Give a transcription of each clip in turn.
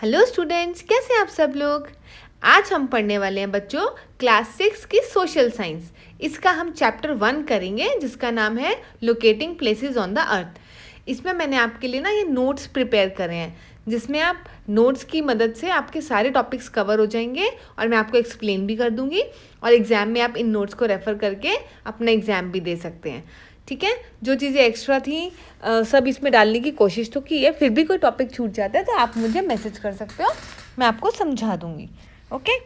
Hello students, कैसे हैं आप सब लोग। आज हम पढ़ने वाले हैं बच्चों क्लास 6 की सोशल साइंस। इसका हम चैप्टर 1 करेंगे जिसका नाम है लोकेटिंग प्लेसेस ऑन द अर्थ। इसमें मैंने आपके लिए ना ये नोट्स प्रिपेयर करे हैं जिसमें आप नोट्स की मदद से आपके सारे टॉपिक्स कवर हो जाएंगे और मैं आपको एक्सप्लेन भी कर दूंगी और एग्ज़ाम में आप इन नोट्स को रेफ़र करके अपना एग्ज़ाम भी दे सकते हैं। ठीक है, जो चीज़ें एक्स्ट्रा थी सब इसमें डालने की कोशिश तो की है, फिर भी कोई टॉपिक छूट जाता है तो आप मुझे मैसेज कर सकते हो, मैं आपको समझा दूंगी। ओके,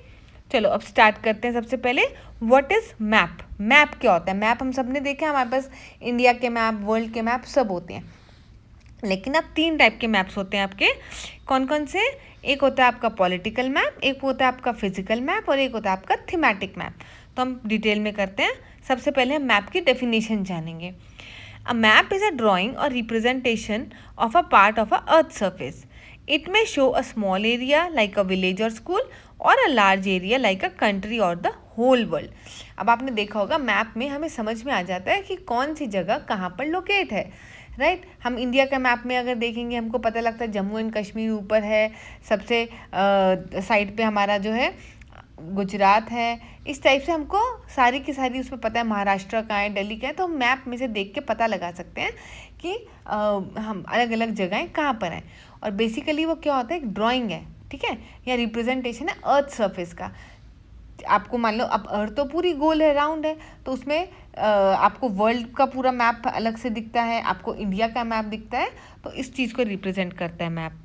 चलो अब स्टार्ट करते हैं। सबसे पहले व्हाट इज़ मैप। मैप क्या होता है? मैप हम सब ने देखा, हमारे पास इंडिया के मैप, वर्ल्ड के मैप सब होते हैं, लेकिन अब 3 टाइप के मैप्स होते हैं आपके। कौन कौन से? एक होता है आपका पॉलिटिकल मैप, एक होता है आपका फिजिकल मैप और एक होता है आपका थीमेटिक मैप। तो हम डिटेल में करते हैं। सबसे पहले हम मैप की डेफिनेशन जानेंगे। A map is a drawing और representation of a part of a earth surface. It may show a small area like a village or school और a large area like a country or the whole world. अब आपने देखा होगा map में हमें समझ में आ जाता है कि कौन सी जगह कहाँ पर लोकेट है, राइट। हम इंडिया का मैप में अगर देखेंगे हमको पता लगता है जम्मू एंड कश्मीर ऊपर है, सबसे साइड पे हमारा जो है गुजरात है। इस टाइप से हमको सारी की सारी उसमें पता है महाराष्ट्र कहाँ है, दिल्ली का है, तो हम मैप में से देख के पता लगा सकते हैं कि हम अलग अलग जगहें कहाँ पर हैं। और बेसिकली वो क्या होता है, एक ड्राइंग है, ठीक है, या रिप्रेजेंटेशन है अर्थ सरफेस का। आपको मान लो अब अर्थ तो पूरी गोल है, राउंड है, तो उसमें आपको वर्ल्ड का पूरा मैप अलग से दिखता है, आपको इंडिया का मैप दिखता है, तो इस चीज़ को रिप्रेजेंट करता है मैप।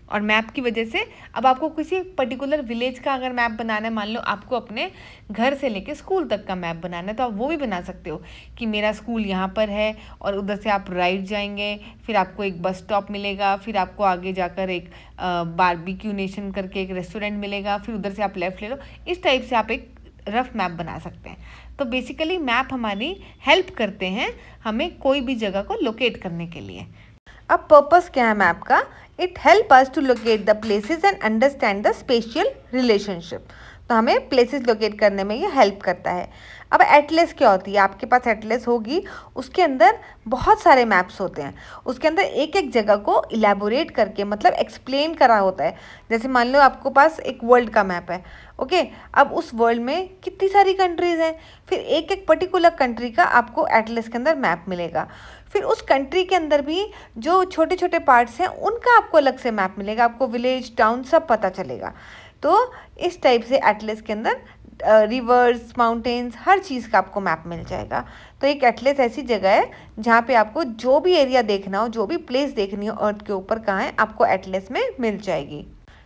और मैप की वजह से अब आपको किसी पर्टिकुलर विलेज का अगर मैप बनाना है, मान लो आपको अपने घर से लेके स्कूल तक का मैप बनाना है, तो आप वो भी बना सकते हो कि मेरा स्कूल यहाँ पर है और उधर से आप राइट जाएंगे, फिर आपको एक बस स्टॉप मिलेगा, फिर आपको आगे जाकर एक बारबेक्यू नेशन करके एक रेस्टोरेंट मिलेगा, फिर उधर से आप लेफ्ट ले लो। इस टाइप से आप एक रफ मैप बना सकते हैं। तो बेसिकली मैप हमारी हेल्प करते हैं हमें कोई भी जगह को लोकेट करने के लिए। अब पर्पस क्या है मैप का? It help us to locate the places and understand the spatial relationship. तो हमें प्लेसेस लोकेट करने में ये हेल्प करता है। अब एटलस क्या होती है? आपके पास एटलस होगी, उसके अंदर बहुत सारे मैप्स होते हैं, उसके अंदर एक एक जगह को इलेबोरेट करके मतलब एक्सप्लेन करा होता है। जैसे मान लो आपको पास एक वर्ल्ड का मैप है, ओके, अब उस वर्ल्ड में कितनी सारी कंट्रीज़ हैं, फिर एक एक पर्टिकुलर कंट्री का आपको एटलस के अंदर मैप मिलेगा। फिर उस कंट्री के अंदर भी जो छोटे छोटे पार्ट्स हैं उनका आपको अलग से मैप मिलेगा, आपको विलेज, टाउन सब पता चलेगा। तो इस टाइप से एटलस के अंदर रिवर्स, माउंटेन्स, हर चीज़ का आपको मैप मिल जाएगा। तो एक एटलस ऐसी जगह है जहाँ पे आपको जो भी एरिया देखना हो, जो भी प्लेस देखनी हो अर्थ के ऊपर कहाँ है, आपको एटलस में मिल जाएगी।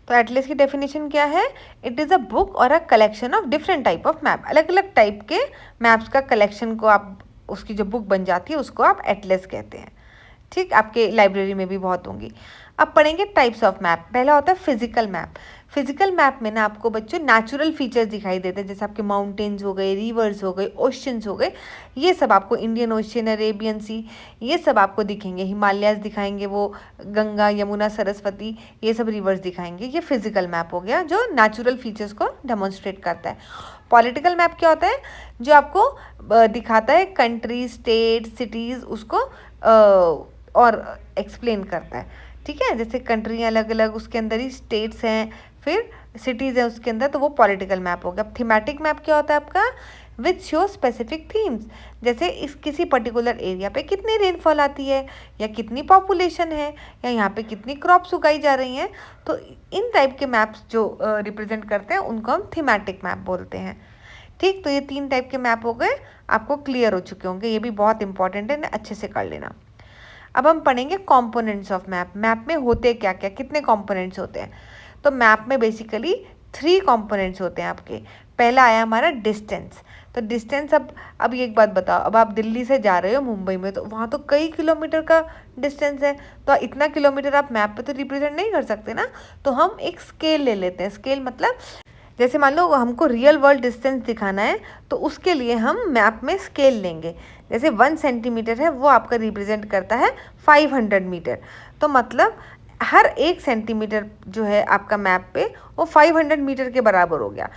तो एटलस की डेफिनेशन क्या है? इट इज़ अ बुक और a collection of different type of map. अलग अलग टाइप के मैप्स का कलेक्शन को आप, उसकी जो बुक बन जाती है उसको आप एटलस कहते हैं। ठीक, आपके लाइब्रेरी में भी बहुत होंगी। अब पढ़ेंगे टाइप्स ऑफ मैप। पहला होता है फिजिकल मैप। फिजिकल मैप में ना आपको बच्चों नेचुरल फीचर्स दिखाई देते हैं, जैसे आपके माउंटेन्स हो गए, रिवर्स हो गए, ओशंस हो गए, ये सब आपको इंडियन ओशन, अरेबियन सी, ये सब आपको दिखेंगे। हिमालयाज दिखाएंगे, वो गंगा, यमुना, सरस्वती, ये सब रिवर्स दिखाएंगे। ये फिजिकल मैप हो गया जो नेचुरल फीचर्स को डेमोन्स्ट्रेट करता है। पॉलिटिकल मैप क्या होता है? जो आपको दिखाता है कंट्री, स्टेट, सिटीज़, उसको और एक्सप्लेन करता है। ठीक है, जैसे कंट्रियाँ अलग अलग, उसके अंदर ही स्टेट्स हैं, फिर सिटीज़ हैं उसके अंदर, तो वो पॉलिटिकल मैप हो गया। थीमेटिक मैप क्या होता है आपका? विच शो स्पेसिफिक थीम्स, जैसे इस किसी पर्टिकुलर एरिया पे कितनी रेनफॉल आती है, या कितनी पॉपुलेशन है, या यहाँ पे कितनी क्रॉप्स उगाई जा रही हैं। तो इन टाइप के मैप्स जो रिप्रेजेंट करते हैं उनको हम थीमेटिक मैप बोलते हैं। ठीक, तो ये 3 टाइप के मैप हो गए, आपको क्लियर हो चुके होंगे, ये भी बहुत इंपॉर्टेंट है, अच्छे से कर लेना। अब हम पढ़ेंगे कंपोनेंट्स ऑफ मैप। मैप में होते क्या क्या, कितने कंपोनेंट्स होते हैं? तो मैप में बेसिकली 3 कंपोनेंट्स होते हैं आपके। पहला आया हमारा डिस्टेंस। तो डिस्टेंस, अब ये एक बात बताओ, अब आप दिल्ली से जा रहे हो मुंबई में, तो वहाँ तो कई किलोमीटर का डिस्टेंस है, तो इतना किलोमीटर आप मैप पे तो रिप्रेजेंट नहीं कर सकते ना। तो हम एक स्केल ले लेते हैं। स्केल मतलब जैसे मान लो हमको रियल वर्ल्ड डिस्टेंस दिखाना है, तो उसके लिए हम मैप में स्केल लेंगे। जैसे 1 सेंटीमीटर है, वो आपका रिप्रेजेंट करता है 500 मीटर। तो मतलब हर 1 सेंटीमीटर जो है आपका मैप पे, वो 500 मीटर के बराबर हो गया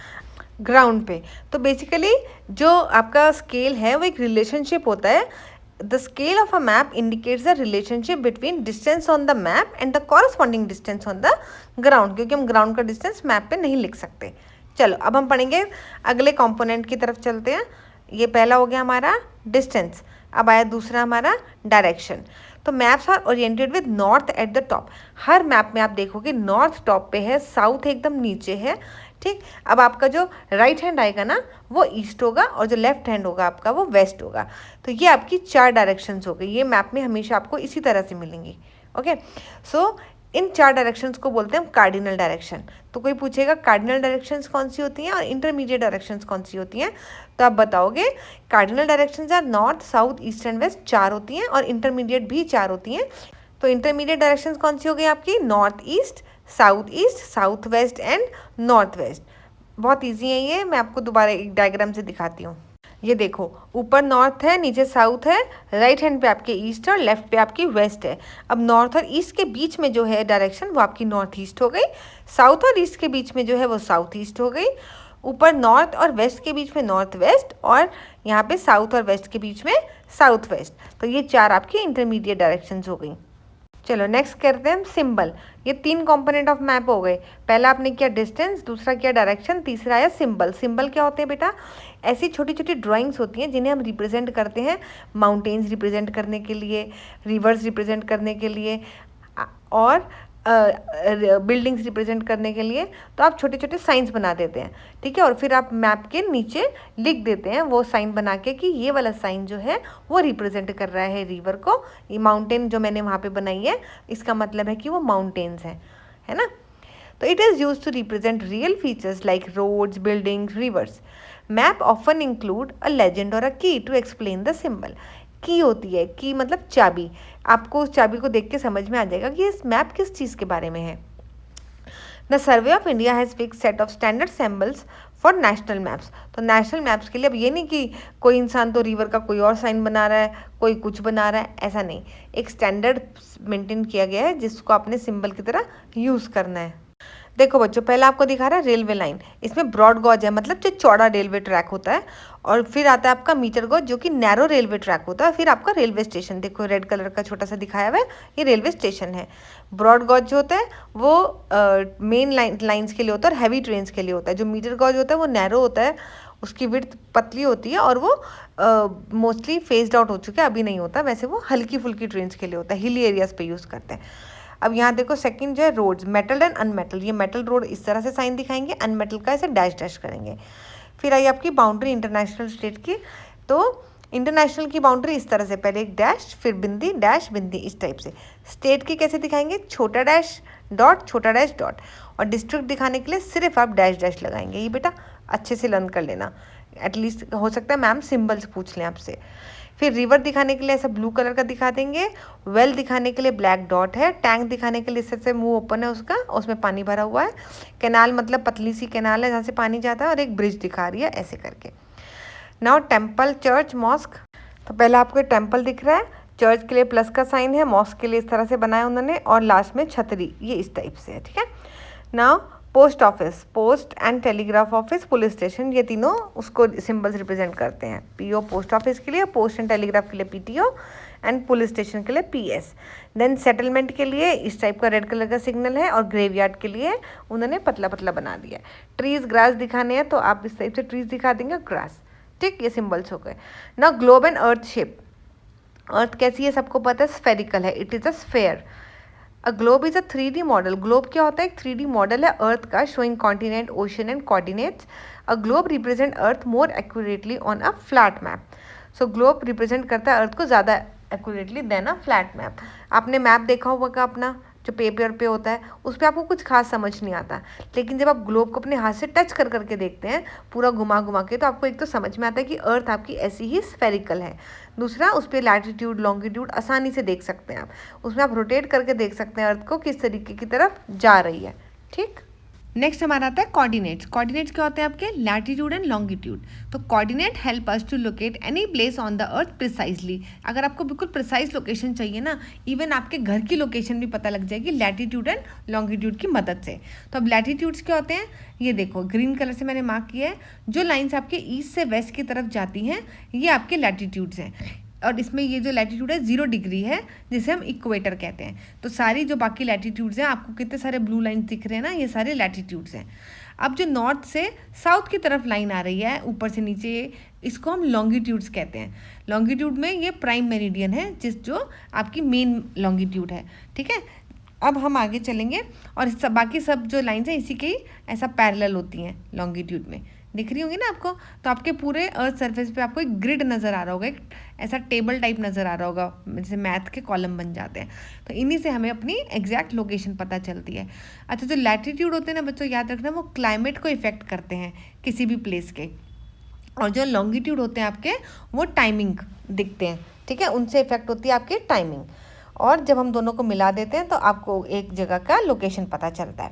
ग्राउंड पे। तो बेसिकली जो आपका स्केल है वो एक रिलेशनशिप होता है The scale of a map indicates the relationship between distance on the map and the corresponding distance on the ground, क्योंकि हम ग्राउंड का डिस्टेंस मैप पे नहीं लिख सकते। चलो अब हम पढ़ेंगे, अगले कंपोनेंट की तरफ चलते हैं। ये पहला हो गया हमारा डिस्टेंस, अब आया दूसरा हमारा डायरेक्शन। तो maps are oriented with north at the top. हर मैप में आप देखोगे नॉर्थ टॉप पे है, साउथ एकदम नीचे है, ठीक। अब आपका जो राइट हैंड आएगा ना वो ईस्ट होगा और जो लेफ्ट हैंड होगा आपका वो वेस्ट होगा। तो ये आपकी 4 डायरेक्शंस हो गई। ये मैप में हमेशा आपको इसी तरह से मिलेंगी। ओके, सो इन 4 डायरेक्शंस को बोलते हैं हम कार्डिनल डायरेक्शन। तो कोई पूछेगा कार्डिनल डायरेक्शंस कौन सी होती हैं और इंटरमीडिएट डायरेक्शंस कौन सी होती हैं, तो आप बताओगे cardinal directions are north, south, east and west, 4 होती हैं, और इंटरमीडिएट भी 4 होती हैं। तो इंटरमीडिएट डायरेक्शंस कौन सी हो गई आपकी, north east, south east, south west and north west. बहुत ईजी है ये, मैं आपको दोबारा एक डायग्राम से दिखाती हूँ। ये देखो, ऊपर नॉर्थ है, नीचे साउथ है, राइट हैंड पे आपके ईस्ट है और लेफ्ट पे आपकी वेस्ट है। अब नॉर्थ और ईस्ट के बीच में जो है डायरेक्शन वो आपकी नॉर्थ ईस्ट हो गई, साउथ और ईस्ट के बीच में जो है वो साउथ ईस्ट हो गई, ऊपर नॉर्थ और वेस्ट के बीच में नॉर्थ वेस्ट, और यहाँ पे साउथ और वेस्ट के बीच में साउथ वेस्ट। तो ये 4 आपकी इंटरमीडिएट डायरेक्शंस हो गई। चलो नेक्स्ट करते हैं हम सिंबल। ये 3 कंपोनेंट ऑफ मैप हो गए। पहला आपने किया डिस्टेंस, दूसरा किया डायरेक्शन, तीसरा आया सिंबल। सिंबल क्या होते हैं बेटा, ऐसी छोटी छोटी ड्राइंग्स होती हैं जिन्हें हम रिप्रेजेंट करते हैं, माउंटेन्स रिप्रेजेंट करने के लिए, रिवर्स रिप्रेजेंट करने के लिए, और बिल्डिंग्स रिप्रेजेंट करने के लिए। तो आप छोटे छोटे साइंस बना देते हैं, ठीक है, और फिर आप मैप के नीचे लिख देते हैं वो साइन बना के कि ये वाला साइन जो है वो रिप्रेजेंट कर रहा है रिवर को। ये माउंटेन जो मैंने वहाँ पे बनाई है इसका मतलब है कि वो माउंटेन्स हैं, है ना। तो it is use to represent real features like roads, buildings, rivers. Map often include a legend और अ की टू एक्सप्लेन द सिंबल। की होती है, की मतलब चाबी। आपको उस चाबी को देख के समझ में आ जाएगा कि इस मैप किस चीज़ के बारे में है। The survey of India has fix set of standard symbols for national maps. तो नेशनल मैप्स के लिए अब ये नहीं कि कोई इंसान तो रिवर का कोई और साइन बना रहा है, कोई कुछ बना रहा है, ऐसा नहीं। एक स्टैंडर्ड मेंटेन किया गया है जिसको आपने सिंबल की तरह यूज़ करना है। देखो बच्चों, पहला आपको दिखा रहा है रेलवे लाइन, इसमें ब्रॉड गॉज है मतलब जो चौड़ा रेलवे ट्रैक होता है, और फिर आता है आपका मीटर गॉज जो कि नैरो रेलवे ट्रैक होता है, फिर आपका रेलवे स्टेशन। देखो रेड कलर का छोटा सा दिखाया हुआ है, ये रेलवे स्टेशन है। ब्रॉड गॉज जो होता है वो मेन लाइन्स के लिए होता है और हैवी ट्रेन्स के लिए होता है। जो मीटर गॉज होता है वो नैरो होता है, उसकी विड्थ पतली होती है और वो मोस्टली फेस्ड आउट हो चुका है, अभी नहीं होता। वैसे वो हल्की फुल्की ट्रेन्स के लिए होता है, हिली एरियाज पे यूज़ करते हैं। अब यहाँ देखो सेकंड जो है रोड्स, मेटल एंड अनमेटल। ये मेटल रोड इस तरह से साइन दिखाएंगे, अनमेटल का ऐसे डैश डैश करेंगे। फिर आई आपकी बाउंड्री इंटरनेशनल स्टेट की। तो इंटरनेशनल की बाउंड्री इस तरह से, पहले एक डैश, फिर बिंदी, डैश, बिंदी, इस टाइप से। स्टेट की कैसे दिखाएंगे, छोटा डैश डॉट, छोटा डैश डॉट। और डिस्ट्रिक्ट दिखाने के लिए सिर्फ आप डैश डैश लगाएंगे। ये बेटा अच्छे से लर्न कर लेना, एटलीस्ट हो सकता है मैम सिंबल्स पूछ लें आपसे। फिर रिवर दिखाने के लिए ऐसा ब्लू कलर का दिखा देंगे, वेल दिखाने के लिए ब्लैक डॉट है, टैंक दिखाने के लिए इससे से मुंह ओपन है उसका, उसमें पानी भरा हुआ है, कैनाल मतलब पतली सी कैनाल है जहाँ से पानी जाता है, और एक ब्रिज दिखा रही है ऐसे करके। Now temple, church, mosque. तो पहले आपको टेम्पल दिख रहा है, चर्च के लिए प्लस का साइन है, मॉस्क के लिए इस तरह से बनाया उन्होंने, और लास्ट में छतरी, ये इस टाइप से है, ठीक है। Now post office, post and telegraph office, police station, ये तीनों उसको सिंबल्स रिप्रेजेंट करते हैं। पीओ पोस्ट ऑफिस के लिए, पोस्ट एंड टेलीग्राफ के लिए पीटीओ, एंड पुलिस स्टेशन के लिए पीएस। देन सेटलमेंट के लिए इस टाइप का रेड कलर का सिग्नल है, और ग्रेवयार्ड के लिए उन्होंने पतला पतला बना दिया। ट्रीज, ग्रास दिखाने हैं तो आप इस टाइप से ट्रीज दिखा देंगे, ग्रास, ठीक। ये सिंबल्स हो गए ना। Globe and earth shape. Earth कैसी है सबको पता है, स्फेरिकल है, it is a sphere. A globe is a 3D model. Globe क्या होता है, एक 3D मॉडल है अर्थ का, showing continent, ocean and coordinates. A globe represent earth more accurately on a flat map. So globe represent करता है earth को ज़्यादा accurately than a flat map. आपने मैप देखा होगा अपना जो पेपर पे होता है, उस पर आपको कुछ खास समझ नहीं आता, लेकिन जब आप ग्लोब को अपने हाथ से टच कर करके देखते हैं पूरा घुमा घुमा के, तो आपको एक तो समझ में आता है कि अर्थ आपकी ऐसी ही स्फेरिकल है। दूसरा, उस पर लैटिट्यूड, लॉन्गिट्यूड आसानी से देख सकते हैं आप, उसमें आप रोटेट करके देख सकते हैं अर्थ को किस तरीके की तरफ जा रही है, ठीक। नेक्स्ट हमारा आता है कोऑर्डिनेट्स। कोऑर्डिनेट्स क्या होते हैं आपके, लैटिट्यूड एंड लॉन्गिट्यूड। तो coordinate help us to locate any place on the earth precisely. अगर आपको बिल्कुल प्रिसाइज लोकेशन चाहिए ना, इवन आपके घर की लोकेशन भी पता लग जाएगी लैटिट्यूड एंड लॉन्गिट्यूड की मदद से। तो अब लैटिट्यूड्स क्या होते हैं, ये देखो ग्रीन कलर से मैंने मार्क किया है, जो लाइन्स आपके ईस्ट से वेस्ट की तरफ जाती हैं ये आपके लैटिट्यूड्स हैं। और इसमें ये जो लैटिट्यूड है 0 डिग्री है, जिसे हम इक्वेटर कहते हैं। तो सारी जो बाकी लैटिट्यूड्स हैं, आपको कितने सारे ब्लू लाइन दिख रहे हैं ना, ये सारे लैटिट्यूड्स हैं। अब जो नॉर्थ से साउथ की तरफ लाइन आ रही है ऊपर से नीचे, इसको हम लॉन्गिट्यूड्स कहते हैं। लॉन्गिट्यूड में ये प्राइम मेरिडियन है, जो आपकी मेन लॉन्गिट्यूड है, ठीक है। अब हम आगे चलेंगे और बाकी सब जो लाइन्स हैं इसी के ही ऐसा पैरेलल होती हैं लॉन्गिट्यूड में, दिख रही होंगी ना आपको। तो आपके पूरे अर्थ सरफेस पे आपको एक ग्रिड नज़र आ रहा होगा, एक ऐसा टेबल टाइप नज़र आ रहा होगा, जैसे मैथ के कॉलम बन जाते हैं। तो इन्हीं से हमें अपनी एग्जैक्ट लोकेशन पता चलती है। अच्छा, जो लैटिट्यूड होते हैं ना बच्चों, याद रखना, वो क्लाइमेट को इफेक्ट करते हैं किसी भी प्लेस के, और जो लॉन्गिट्यूड होते हैं आपके, वो टाइमिंग दिखते हैं, ठीक है, उनसे इफेक्ट होती है आपकी टाइमिंग। और जब हम दोनों को मिला देते हैं तो आपको एक जगह का लोकेशन पता चलता है।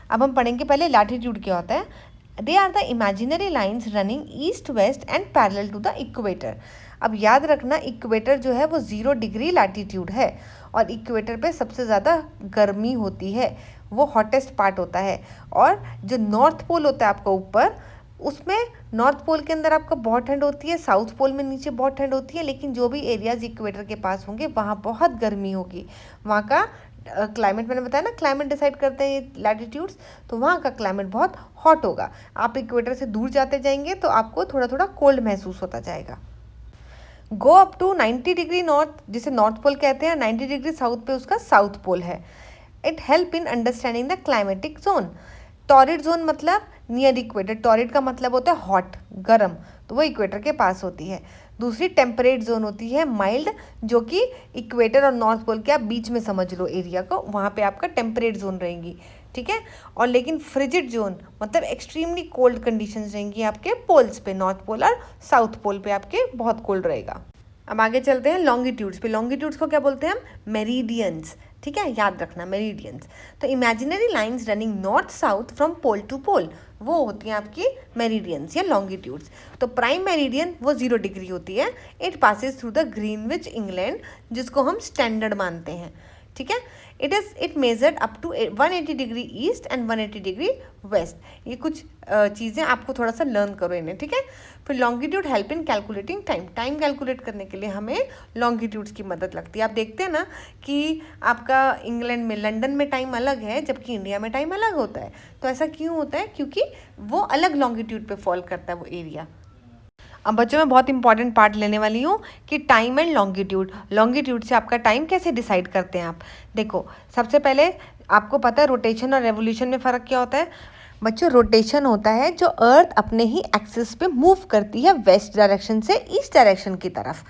अब हम पढ़ेंगे पहले लैटिट्यूड क्या होता है। They are the imaginary lines running east west and parallel to the equator. अब याद रखना, इक्वेटर जो है वो 0 डिग्री लैटिट्यूड है, और इक्वेटर पे सबसे ज़्यादा गर्मी होती है, वो हॉटेस्ट पार्ट होता है। और जो नॉर्थ पोल होता है आपका ऊपर, उसमें नॉर्थ पोल के अंदर आपका बहुत ठंड होती है, साउथ पोल में नीचे बहुत ठंड होती है, लेकिन जो भी एरियाज इक्वेटर के पास होंगे वहाँ बहुत गर्मी होगी। वहाँ का क्लाइमेट, मैंने बताया ना, क्लाइमेट डिसाइड करते हैं ये लैटिट्यूड्स, तो वहाँ का क्लाइमेट बहुत हॉट होगा। आप इक्वेटर से दूर जाते जाएंगे तो आपको थोड़ा थोड़ा कोल्ड महसूस होता जाएगा। Go up to 90 degree north, जिसे नॉर्थ पोल कहते हैं, 90 डिग्री साउथ पे उसका साउथ पोल है। It help in understanding the climatic zone. Torrid zone मतलब नियर इक्वेटर, टॉरिड का मतलब होता है हॉट, गर्म, तो वो इक्वेटर के पास होती है। दूसरी टेम्परेट जोन होती है माइल्ड, जो कि इक्वेटर और नॉर्थ पोल के आप बीच में समझ लो एरिया को, वहाँ पे आपका टेम्परेट जोन रहेंगी, ठीक है। और लेकिन फ्रिजिड जोन मतलब एक्सट्रीमली कोल्ड कंडीशंस रहेंगी आपके पोल्स पे, नॉर्थ पोल और साउथ पोल पे आपके बहुत कोल्ड रहेगा। अब आगे चलते हैं लॉन्गिट्यूड्स पे। लॉन्गिट्यूड्स को क्या बोलते हैं हम? मेरिडियंस, ठीक है, याद रखना, मेरिडियंस। तो imaginary lines running north south from pole to pole, वो होती हैं आपकी मेरिडियंस या लॉन्गिट्यूड्स। तो प्राइम मेरिडियन वो 0 डिग्री होती है। It passes through the Greenwich England, जिसको हम स्टैंडर्ड मानते हैं, ठीक है। It measured up to 180 degree east and 180 degree west. ये कुछ चीज़ें आपको थोड़ा सा लर्न करो इन्हें, ठीक है। फिर longitude help in calculating time. Time calculate करने के लिए हमें लॉन्गिट्यूड्स की मदद लगती है। आप देखते हैं ना कि आपका इंग्लैंड में, लंदन में टाइम अलग है, जबकि इंडिया में टाइम अलग होता है। तो ऐसा क्यों होता है? क्योंकि वो अलग लॉन्गिट्यूड पे फॉल करता है वो एरिया। अब बच्चों मैं बहुत इंपॉर्टेंट पार्ट लेने वाली हूँ कि टाइम एंड लॉन्गिट्यूड। लॉन्गिट्यूड से आपका टाइम कैसे डिसाइड करते हैं आप। देखो, सबसे पहले आपको पता है रोटेशन और रेवोल्यूशन में फ़र्क क्या होता है। बच्चों, रोटेशन होता है जो अर्थ अपने ही एक्सिस पे मूव करती है वेस्ट डायरेक्शन से ईस्ट डायरेक्शन की तरफ,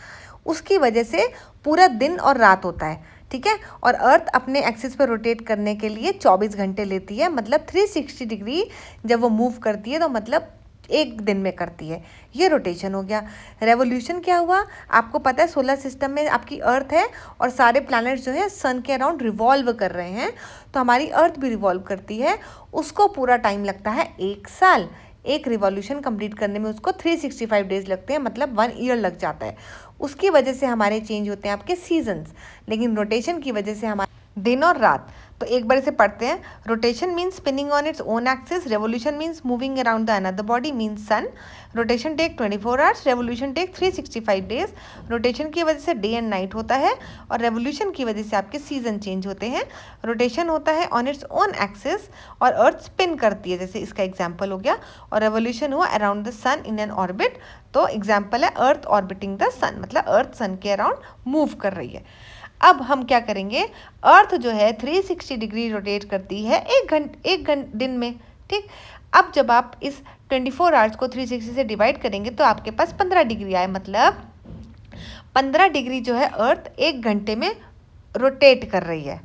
उसकी वजह से पूरा दिन और रात होता है, ठीक है। और अर्थ अपने एक्सिस पे रोटेट करने के लिए 24 घंटे लेती है, मतलब 360 डिग्री जब वो मूव करती है तो मतलब एक दिन में करती है। ये रोटेशन हो गया। रेवोल्यूशन क्या हुआ? आपको पता है सोलर सिस्टम में आपकी अर्थ है और सारे प्लैनेट्स जो है सन के अराउंड रिवॉल्व कर रहे हैं, तो हमारी अर्थ भी रिवॉल्व करती है। उसको पूरा टाइम लगता है 1 साल। एक रिवॉल्यूशन कंप्लीट करने में उसको 365 डेज लगते हैं, मतलब 1 ईयर लग जाता है। उसकी वजह से हमारे चेंज होते हैं आपके सीजन्स, लेकिन रोटेशन की वजह से हमारे दिन और रात। तो एक बार इसे पढ़ते हैं। Rotation means spinning on its own axis, revolution means moving around the another body means sun. Rotation take 24 hours, revolution take 365 days. Rotation की वजह से डे एंड नाइट होता है और रेवोल्यूशन की वजह से आपके सीजन चेंज होते हैं। रोटेशन होता है ऑन इट्स ओन एक्सिस और अर्थ स्पिन करती है, जैसे इसका एग्जाम्पल हो गया। और रेवोल्यूशन हुआ around the sun in an orbit, तो एग्जाम्पल है अर्थ ऑर्बिटिंग द सन, मतलब अर्थ सन के अराउंड मूव कर रही है। अब हम क्या करेंगे, अर्थ जो है 360 डिग्री रोटेट करती है एक दिन में, ठीक। अब जब आप इस 24 आवर्स को 360 से डिवाइड करेंगे तो आपके पास 15 डिग्री आए, मतलब 15 डिग्री जो है अर्थ 1 घंटे में रोटेट कर रही है,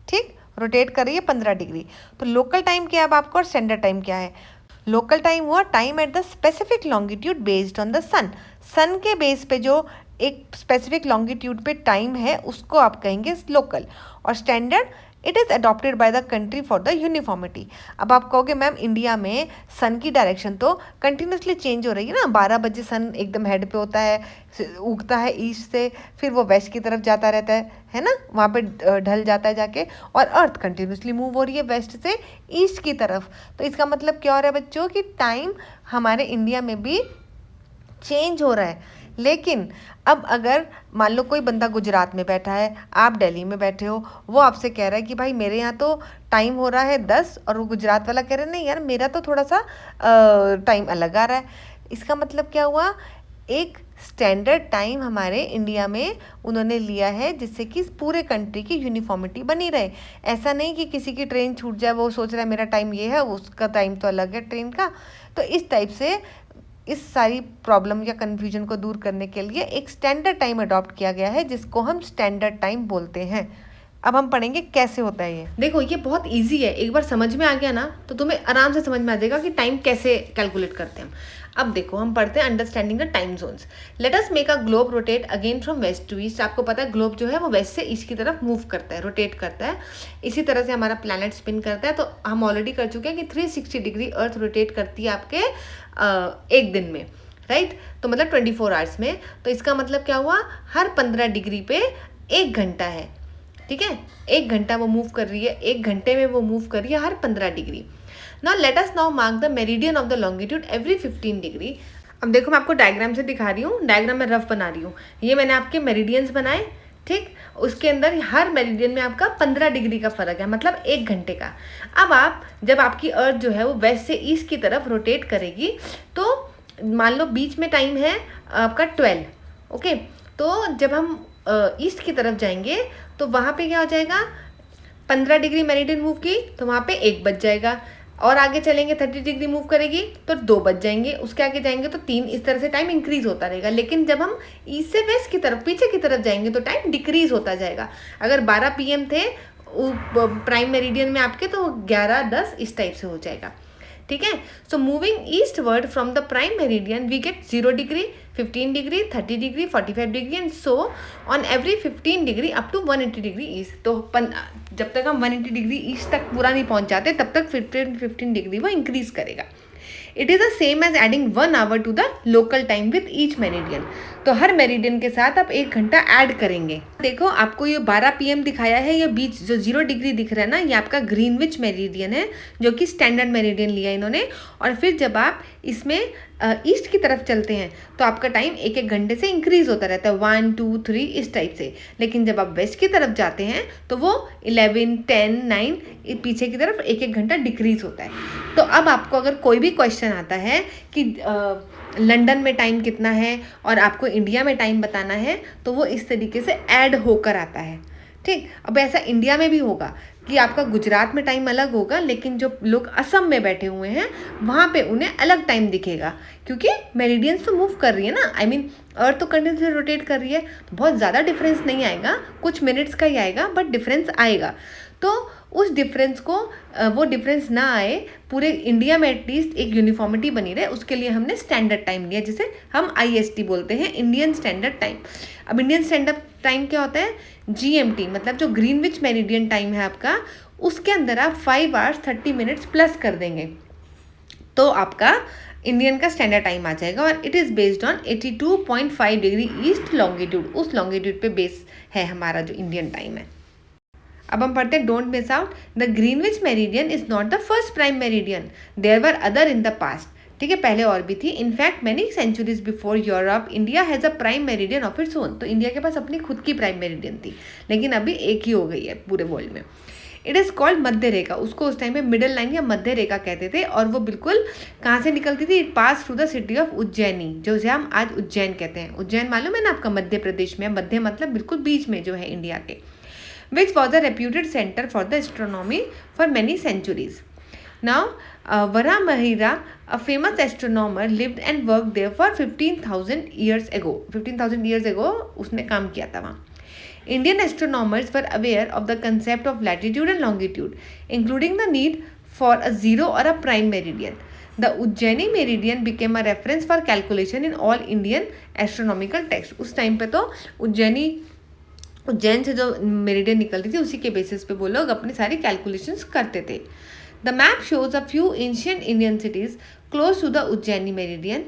ठीक, रोटेट कर रही है 15 डिग्री। तो लोकल टाइम क्या है अब आपको और स्टैंडर्ड टाइम क्या है? लोकल टाइम हुआ time at the specific longitude based on the sun. Sun के बेस पे जो एक स्पेसिफिक लॉन्गिट्यूड पे टाइम है उसको आप कहेंगे लोकल। और standard, it is adopted by the country for the uniformity. अब आप कहोगे मैम इंडिया में सन की डायरेक्शन तो कंटिन्यूसली चेंज हो रही है ना, 12 बजे सन एकदम हेड पे होता है, उगता है ईस्ट से, फिर वो वेस्ट की तरफ जाता रहता है ना, वहाँ पे ढल जाता है जाके, और अर्थ कंटिन्यूसली मूव हो रही है वेस्ट से ईस्ट की तरफ। तो इसका मतलब क्या हो रहा है बच्चों कि टाइम हमारे इंडिया में भी चेंज हो रहा है। लेकिन अब अगर मान लो कोई बंदा गुजरात में बैठा है, आप दिल्ली में बैठे हो, वो आपसे कह रहा है कि भाई मेरे यहाँ तो टाइम हो रहा है 10, और वो गुजरात वाला कह रहा है नहीं यार मेरा तो थोड़ा सा टाइम अलग आ रहा है। इसका मतलब क्या हुआ, एक स्टैंडर्ड टाइम हमारे इंडिया में उन्होंने लिया है जिससे कि पूरे कंट्री की यूनिफॉर्मिटी बनी रहे। ऐसा नहीं कि किसी की ट्रेन छूट जाए, वो सोच रहा है मेरा टाइम ये है, उसका टाइम तो अलग है ट्रेन का। तो इस टाइप से इस सारी प्रॉब्लम या कन्फ्यूजन को दूर करने के लिए एक स्टैंडर्ड टाइम अडॉप्ट किया गया है जिसको हम स्टैंडर्ड टाइम बोलते हैं। अब हम पढ़ेंगे कैसे होता है ये। देखो ये बहुत इजी है, एक बार समझ में आ गया ना तो तुम्हें आराम से समझ में आ जाएगा कि टाइम कैसे कैलकुलेट करते हैं हम। अब देखो हम पढ़ते हैं understanding the time zones. Let us make a globe rotate again from west to east. आपको पता है ग्लोब जो है वो वेस्ट से ईस्ट की तरफ मूव करता है, रोटेट करता है। इसी तरह से हमारा प्लैनेट स्पिन करता है। तो हम ऑलरेडी कर चुके हैं कि 360 डिग्री अर्थ रोटेट करती है आपके एक दिन में, राइट। तो मतलब 24 आवर्स में। तो इसका मतलब क्या हुआ, हर 15 डिग्री पे 1 घंटा है, ठीक है। 1 घंटा वो मूव कर रही है, 1 घंटे में वो मूव कर रही है हर 15 degree. Now let us now mark the meridian of the longitude every 15 degree. अब देखो मैं आपको डायग्राम से दिखा रही हूँ, डायग्राम में रफ बना रही हूँ। ये मैंने आपके मेरिडियंस बनाए, ठीक। उसके अंदर हर मेरिडियन में आपका 15 डिग्री का फर्क है, मतलब 1 घंटे का। अब आप जब आपकी अर्थ जो है वो वेस्ट से ईस्ट की तरफ रोटेट करेगी तो मान लो बीच में टाइम है आपका 12, ओके। तो जब हम ईस्ट की तरफ जाएंगे तो वहाँ पे क्या हो जाएगा, 15 डिग्री मेरिडियन मूव की तो वहाँ पे 1 बज जाएगा। और आगे चलेंगे 30 डिग्री मूव करेगी तो 2 बज जाएंगे, उसके आगे जाएंगे तो 3। इस तरह से टाइम इंक्रीज होता रहेगा। लेकिन जब हम ईस्ट से वेस्ट की तरफ पीछे की तरफ जाएंगे तो टाइम डिक्रीज होता जाएगा। अगर 12 PM थे प्राइम मेरिडियन में आपके तो 11-10 इस टाइप से हो जाएगा, ठीक है। So moving eastward from the prime meridian we get 0 degree, 15 degree, 30 degree, 45 degree and so on every 15 degree up to 180 degree east. तो जब तक हम 180 डिग्री ईस्ट तक पूरा नहीं पहुंच जाते तब तक 15 डिग्री वो इंक्रीज करेगा। It is the same as adding 1 hour to the local time with each meridian. तो हर मेरिडियन के साथ आप 1 घंटा ऐड करेंगे। देखो आपको ये 12 PM दिखाया है, ये बीच जो 0 डिग्री दिख रहा है ना, ये आपका ग्रीनविच मेरिडियन है जो कि स्टैंडर्ड मेरिडियन लिया इन्होंने। और फिर जब आप इसमें ईस्ट की तरफ चलते हैं तो आपका टाइम 1-1 घंटे से इंक्रीज होता रहता है, 1, 2, 3 इस टाइप से। लेकिन जब आप वेस्ट की तरफ जाते हैं तो वो 11, 10, 9 पीछे की तरफ 1-1 घंटा डिक्रीज होता है। तो अब आपको अगर कोई भी क्वेश्चन आता है कि लंदन में टाइम कितना है और आपको इंडिया में टाइम बताना है तो वो इस तरीके से ऐड होकर आता है, ठीक। अब ऐसा इंडिया में भी होगा कि आपका गुजरात में टाइम अलग होगा, लेकिन जो लोग असम में बैठे हुए हैं वहाँ पे उन्हें अलग टाइम दिखेगा क्योंकि मेरिडियंस तो मूव कर रही है ना, आई मीन अर्थ तो कंटिन्यूसली रोटेट कर रही है। तो बहुत ज़्यादा डिफरेंस नहीं आएगा, कुछ मिनट्स का ही आएगा, बट डिफरेंस आएगा। तो उस डिफरेंस को वो डिफरेंस ना आए, पूरे इंडिया में एटलीस्ट एक यूनिफॉर्मिटी बनी रहे, उसके लिए हमने स्टैंडर्ड टाइम लिया जिसे हम IST बोलते हैं, इंडियन स्टैंडर्ड टाइम। अब इंडियन स्टैंडर्ड टाइम क्या होता है, GMT, मतलब जो ग्रीनविच मेरिडियन टाइम है आपका, उसके अंदर आप 5 आवर्स 30 मिनट्स प्लस कर देंगे तो आपका इंडियन का स्टैंडर्ड टाइम आ जाएगा। और it is based on 82.5 degree east longitude, उस लॉन्गिट्यूड पे बेस है हमारा जो इंडियन टाइम है। अब हम पढ़ते हैं, don't miss out, the Greenwich meridian is not the first prime meridian, there were other in the past. ठीक है, पहले और भी थी। In fact many centuries before Europe India has a prime meridian of its own. तो India के पास अपनी खुद की प्राइम मेरिडियन थी, लेकिन अभी एक ही हो गई है पूरे वर्ल्ड में। इट इज़ कॉल्ड मध्य रेखा, उसको उस टाइम में मिडल लाइन या मध्य रेखा कहते थे। और वो बिल्कुल कहाँ से निकलती थी, it pass through the city of Ujjaini, जो हम आज उज्जैन कहते हैं। उज्जैन मालूम है ना आपका, मध्य प्रदेश में। मध्य मतलब बिल्कुल बीच में जो है इंडिया के। which was a reputed center for the astronomy for many centuries. Now, Varamahira, a famous astronomer, lived and worked there for 15,000 years ago. 15,000 years ago उसने काम किया था वहाँ। Indian astronomers were aware of the concept of latitude and longitude, including the need for a zero or a prime meridian. The Ujjaini meridian became a reference for calculation in all Indian astronomical texts. उस time पे तो उज्जैन से जो meridian निकलती थी उसी के basis पे वो लोग अपनी सारी कैलकुलेशंस करते थे। The map shows a few ancient Indian cities close to the Ujjaini meridian.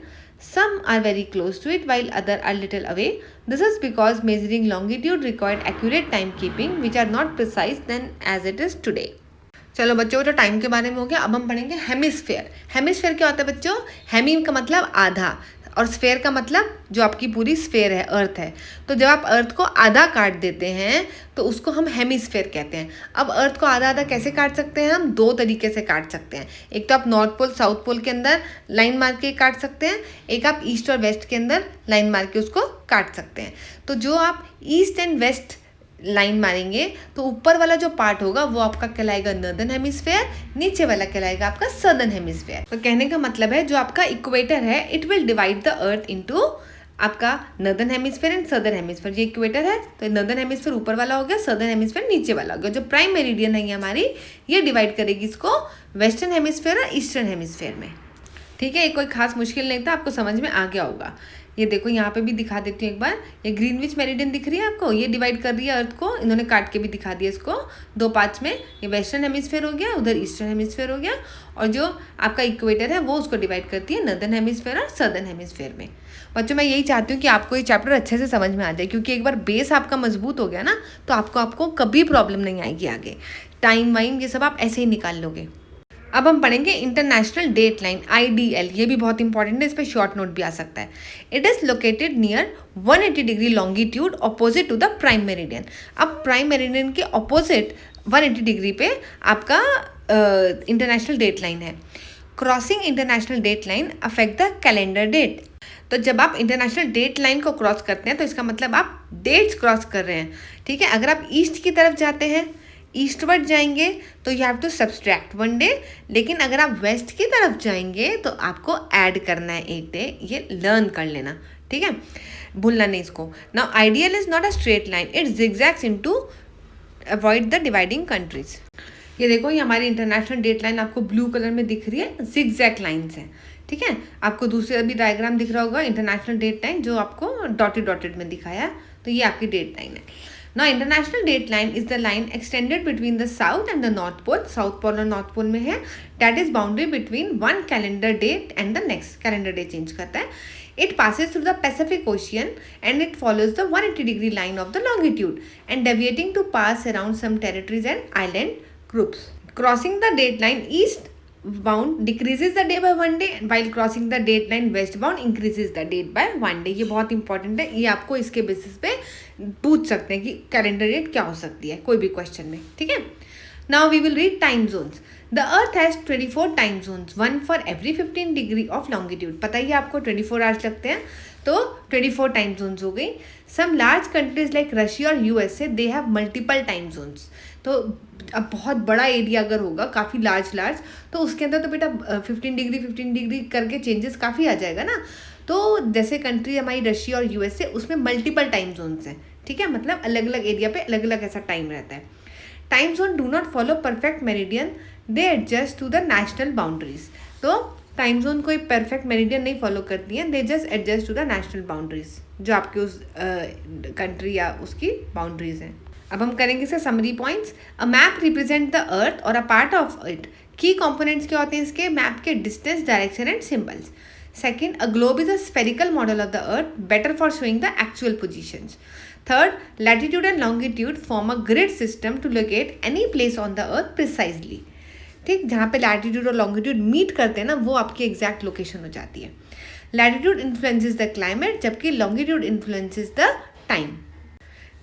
Some are very close to it while other are little away. This is because measuring longitude required accurate timekeeping which are not precise then as it is today. चलो बच्चों, जो time के बारे में हो गया, अब हम पढ़ेंगे हेमिस्फेयर। हेमिस्फेयर क्या होता है बच्चों? हेमी का मतलब आधा और स्फेयर का मतलब जो आपकी पूरी स्फेयर है, अर्थ है। तो जब आप अर्थ को आधा काट देते हैं तो उसको हम हेमिस्फेयर कहते हैं। अब अर्थ को आधा आधा कैसे काट सकते हैं? हम दो तरीके से काट सकते हैं। एक तो आप नॉर्थ पोल साउथ पोल के अंदर लाइन मार के काट सकते हैं, एक आप ईस्ट और वेस्ट के अंदर लाइन मार के उसको काट सकते हैं। तो जो आप ईस्ट एंड वेस्ट लाइन मारेंगे तो ऊपर वाला जो पार्ट होगा वो आपका कहलाएगा नॉर्दर्न हेमिस्फेयर, नीचे वाला कहलाएगा आपका सदर्न हेमिस्फेयर। तो कहने का मतलब है जो आपका इक्वेटर है it will divide the earth into आपका northern hemisphere and southern hemisphere. ये इक्वेटर है तो नॉर्दर्न हेमिस्फेयर ऊपर वाला हो गया, सदर्न हेमिस्फेयर नीचे वाला हो गया। जो प्राइम मेरिडियन है ये हमारी, ये डिवाइड करेगी इसको वेस्टर्न हेमिस्फेयर और ईस्टर्न हेमिस्फेयर में। ठीक है, ये कोई खास मुश्किल नहीं था, आपको समझ में आ गया होगा। ये देखो यहाँ पे भी दिखा देती हूँ एक बार, ये ग्रीनविच मेरिडियन दिख रही है आपको, ये डिवाइड कर रही है अर्थ को, इन्होंने काट के भी दिखा दिया इसको दो पार्ट्स में। ये वेस्टर्न हेमिस्फेयर हो गया, उधर ईस्टर्न हेमिस्फेयर हो गया, और जो आपका इक्वेटर है वो उसको डिवाइड करती है नॉर्दर्न हेमिस्फेयर और सदर्न हेमिस्फेयर में। बच्चों मैं यही चाहती हूँ कि आपको ये चैप्टर अच्छे से समझ में आ जाए, क्योंकि एक बार बेस आपका मजबूत हो गया ना तो आपको कभी प्रॉब्लम नहीं आएगी आगे। टाइम वाइम ये सब आप ऐसे ही निकाल लोगे। अब हम पढ़ेंगे इंटरनेशनल डेट लाइन IDL, ये भी बहुत इंपॉर्टेंट है, इस पर शॉर्ट नोट भी आ सकता है। It is located near 180 degree longitude opposite to the prime meridian. अब प्राइम मेरिडियन के अपोजिट 180 डिग्री पे आपका इंटरनेशनल डेट लाइन है। Crossing international date line affect the calendar date. तो जब आप इंटरनेशनल डेट लाइन को क्रॉस करते हैं तो इसका मतलब आप डेट्स क्रॉस कर रहे हैं। ठीक है, अगर आप ईस्ट की तरफ जाते हैं, ईस्टवर्ड जाएंगे तो you have to subtract 1 day, लेकिन अगर आप वेस्ट की तरफ जाएंगे तो आपको ऐड करना है 1 डे। ये लर्न कर लेना, ठीक है, भूलना नहीं इसको। Now ideal is not a straight line, it zigzags into avoid the dividing countries. ये देखो ये हमारी इंटरनेशनल डेट लाइन आपको ब्लू कलर में दिख रही है, जिगजैग लाइन्स हैं। ठीक है, आपको दूसरे भी डायग्राम दिख रहा होगा इंटरनेशनल डेट लाइन जो आपको डॉटेड में दिखाया, तो ये आपकी डेट लाइन है। Now international date line is the line extended between the south and the north pole, south pole और north pole में है, that is boundary between one calendar date and the next calendar day change करता है। It passes through the Pacific Ocean and it follows the 180 degree line of the longitude and deviating to pass around some territories and island groups. Crossing the date line east bound decreases the day by 1 day, while crossing the date line west bound increases the date by 1 day। ये बहुत important है, ये आपको इसके basis पे पूछ सकते हैं कि कैलेंडर डेट क्या हो सकती है कोई भी क्वेश्चन में। ठीक है, now we will read time zones. The earth has 24 time zones, 1 for every 15 degree of longitude. पता ही आपको 24 आवर्स लगते हैं, तो 24 टाइम जोन्स हो गई। Some large countries like Russia और USA they have multiple time zones. तो अब बहुत बड़ा एरिया अगर होगा काफ़ी लार्ज तो उसके अंदर तो बेटा 15 डिग्री करके चेंजेस काफ़ी आ जाएगा ना। तो जैसे कंट्री हमारी रशिया और USA उसमें मल्टीपल टाइम जोन्स हैं। ठीक है, मतलब अलग अलग एरिया पे अलग अलग ऐसा टाइम रहता है। Time zone do not follow perfect meridian, they adjust to the national boundaries. तो टाइम जोन कोई परफेक्ट मेरिडियन नहीं फॉलो करती हैं, they just adjust to the national boundaries जो आपके उस कंट्री या उसकी बाउंड्रीज हैं। अब हम करेंगे इसे summary points. A map represent the earth और a part of it. Key components क्या होते हैं इसके मैप के? Distance, direction and symbols. Second, a globe is a spherical model of the earth, better for showing the actual positions. Third, latitude and longitude form a grid system to locate any place on the earth precisely. ठीक, जहाँ पे latitude और longitude meet करते हैं ना वो आपकी exact location हो जाती है। लैटिट्यूड इन्फ्लुएंसेस द क्लाइमेट, जबकि longitude influences the time.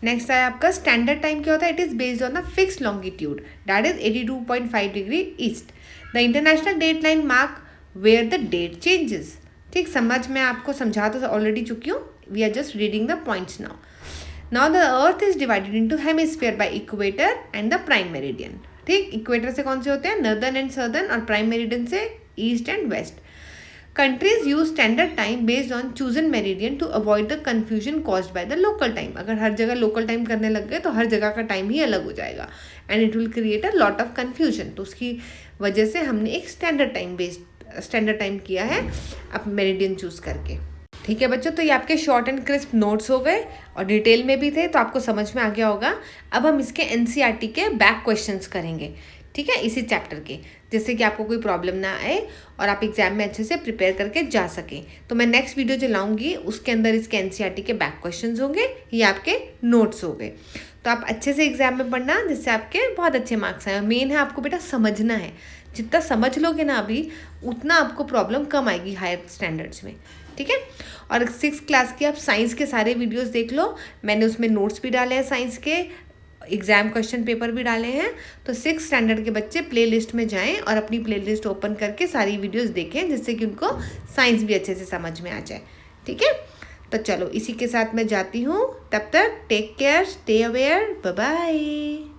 Next है आपका स्टैंडर्ड टाइम क्या होता है? It is based on the fix longitude, that is 82.5 degree east. The international date line mark where the date changes. ठीक, समझ में आपको समझा तो ऑलरेडी चुकी हूँ, we are just reading the points now. Now the earth is divided into hemisphere by equator and the prime meridian. ठीक, equator से कौन से होते हैं? नॉर्दर्न एंड सदर्न, और प्राइम मेरिडियन से east and west. Countries use standard time based on chosen meridian to avoid the confusion caused by the local time. अगर हर जगह लोकल टाइम करने लग गए तो हर जगह का टाइम ही अलग हो जाएगा and it will create a lot of confusion. तो उसकी वजह से हमने एक स्टैंडर्ड टाइम किया है अब मेरिडियन चूज करके। ठीक है बच्चों, तो ये आपके शॉर्ट एंड क्रिस्प नोट्स हो गए और डिटेल में भी थे, तो आपको समझ में आ गया होगा। अब हम इसके NCERT के बैक क्वेश्चंस करेंगे, ठीक है, इसी चैप्टर के, जिससे कि आपको कोई प्रॉब्लम ना आए और आप एग्जाम में अच्छे से प्रिपेयर करके जा सकें। तो मैं नेक्स्ट वीडियो जो लाऊंगी उसके अंदर इसके NCERT के बैक क्वेश्चंस होंगे, ये आपके नोट्स हो गए। तो आप अच्छे से एग्जाम में पढ़ना जिससे आपके बहुत अच्छे मार्क्स आए। मेन है आपको बेटा समझना है, जितना समझ लोगे ना अभी, उतना आपको प्रॉब्लम कम आएगी हायर स्टैंडर्ड्स में, ठीक है। और 6th क्लास के आप साइंस के सारे वीडियोस देख लो, मैंने उसमें नोट्स भी डाले हैं साइंस के, एग्ज़ाम क्वेश्चन पेपर भी डाले हैं। तो 6th स्टैंडर्ड के बच्चे प्लेलिस्ट में जाएं और अपनी प्लेलिस्ट ओपन करके सारी वीडियोस देखें, जिससे कि उनको साइंस भी अच्छे से समझ में आ जाए, ठीक है। तो चलो इसी के साथ मैं जाती हूँ, तब तक take care, stay aware, bye bye.